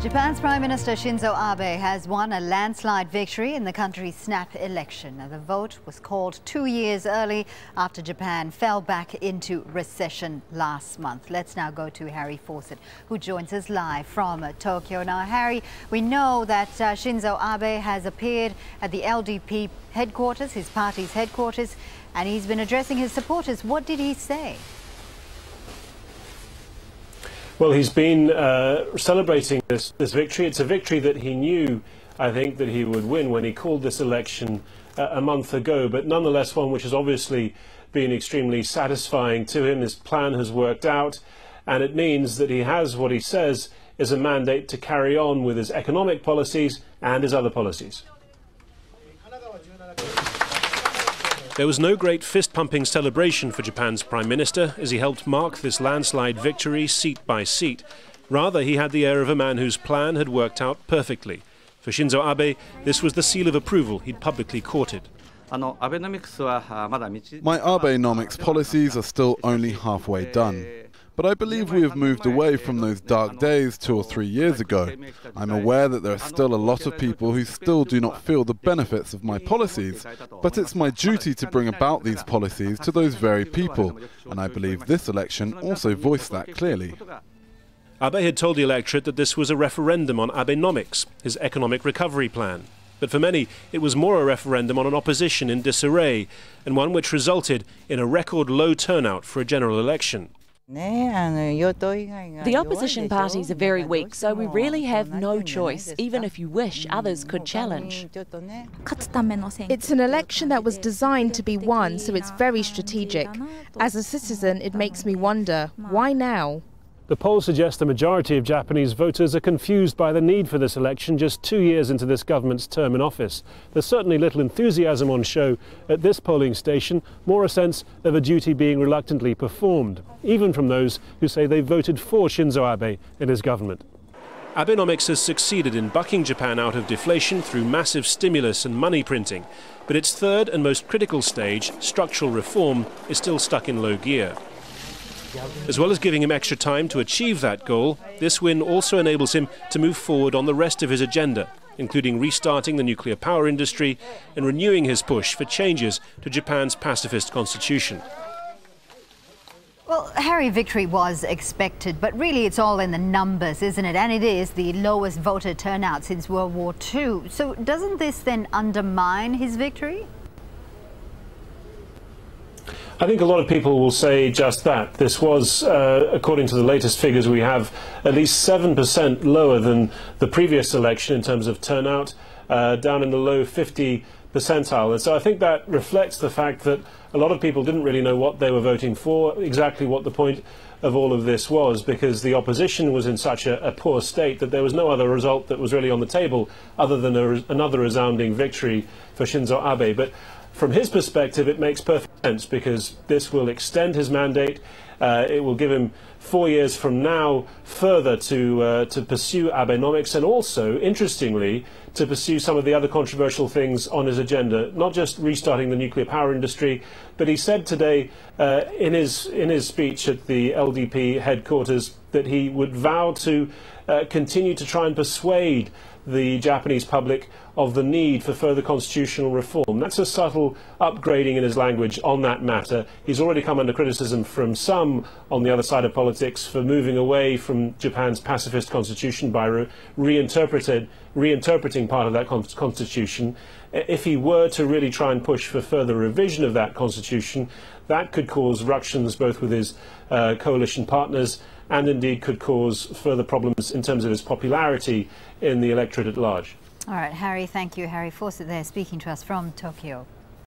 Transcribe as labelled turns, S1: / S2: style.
S1: Japan's Prime Minister Shinzo Abe has won a landslide victory in the country's snap election. Now, the vote was called 2 years early after Japan fell back into recession last month. Let's now go to Harry Fawcett, who joins us live from Tokyo. Now, Harry, we know that Shinzo Abe has appeared at the LDP headquarters, his party's headquarters, and he's been addressing his supporters. What did he say?
S2: Well, he's been celebrating this victory. It's a victory that he knew, I think, that he would win when he called this election a month ago, but nonetheless one which has obviously been extremely satisfying to him. His plan has worked out, and it means that he has what he says is a mandate to carry on with his economic policies and his other policies.
S3: There was no great fist-pumping celebration for Japan's Prime Minister as he helped mark this landslide victory seat by seat. Rather, he had the air of a man whose plan had worked out perfectly. For Shinzo Abe, this was the seal of approval he'd publicly courted.
S4: My Abenomics policies are still only halfway done. But I believe we have moved away from those dark days 2 or 3 years ago. I'm aware that there are still a lot of people who still do not feel the benefits of my policies, but it's my duty to bring about these policies to those very people, and I believe this election also voiced that clearly.
S3: Abe had told the electorate that this was a referendum on Abenomics, his economic recovery plan. But for many, it was more a referendum on an opposition in disarray, and one which resulted in a record low turnout for a general election.
S5: The opposition parties are very weak, so we really have no choice. Even if you wish, others could challenge.
S6: It's an election that was designed to be won, so it's very strategic. As a citizen, it makes me wonder, why now?
S2: The polls suggest the majority of Japanese voters are confused by the need for this election just 2 years into this government's term in office. There's certainly little enthusiasm on show at this polling station, more a sense of a duty being reluctantly performed, even from those who say they voted for Shinzo Abe in his government.
S3: Abenomics has succeeded in bucking Japan out of deflation through massive stimulus and money printing, but its third and most critical stage, structural reform, is still stuck in low gear. As well as giving him extra time to achieve that goal, this win also enables him to move forward on the rest of his agenda, including restarting the nuclear power industry and renewing his push for changes to Japan's pacifist constitution.
S1: Well, Harry, victory was expected, but really it's all in the numbers, isn't it? And it is the lowest voter turnout since World War II. So doesn't this then undermine his victory?
S2: I think a lot of people will say just that. This was, according to the latest figures we have, at least 7% lower than the previous election in terms of turnout, down in the low 50 percentile. And so I think that reflects the fact that a lot of people didn't really know what they were voting for, exactly what the point of all of this was, because the opposition was in such a poor state that there was no other result that was really on the table other than another resounding victory for Shinzo Abe. But from his perspective, it makes perfect sense because this will extend his mandate. It will give him 4 years from now further to pursue Abenomics and also, interestingly, to pursue some of the other controversial things on his agenda, not just restarting the nuclear power industry, but he said today in his speech at the LDP headquarters that he would vow to continue to try and persuade the Japanese public of the need for further constitutional reform. That's a subtle upgrading in his language on that matter. He's already come under criticism from some on the other side of politics for moving away from Japan's pacifist constitution by reinterpreting part of that constitution. If he were to really try and push for further revision of that constitution, that could cause ructions both with his coalition partners and indeed could cause further problems in terms of his popularity in the electorate at large.
S1: All right, Harry, thank you. Harry Fawcett there speaking to us from Tokyo.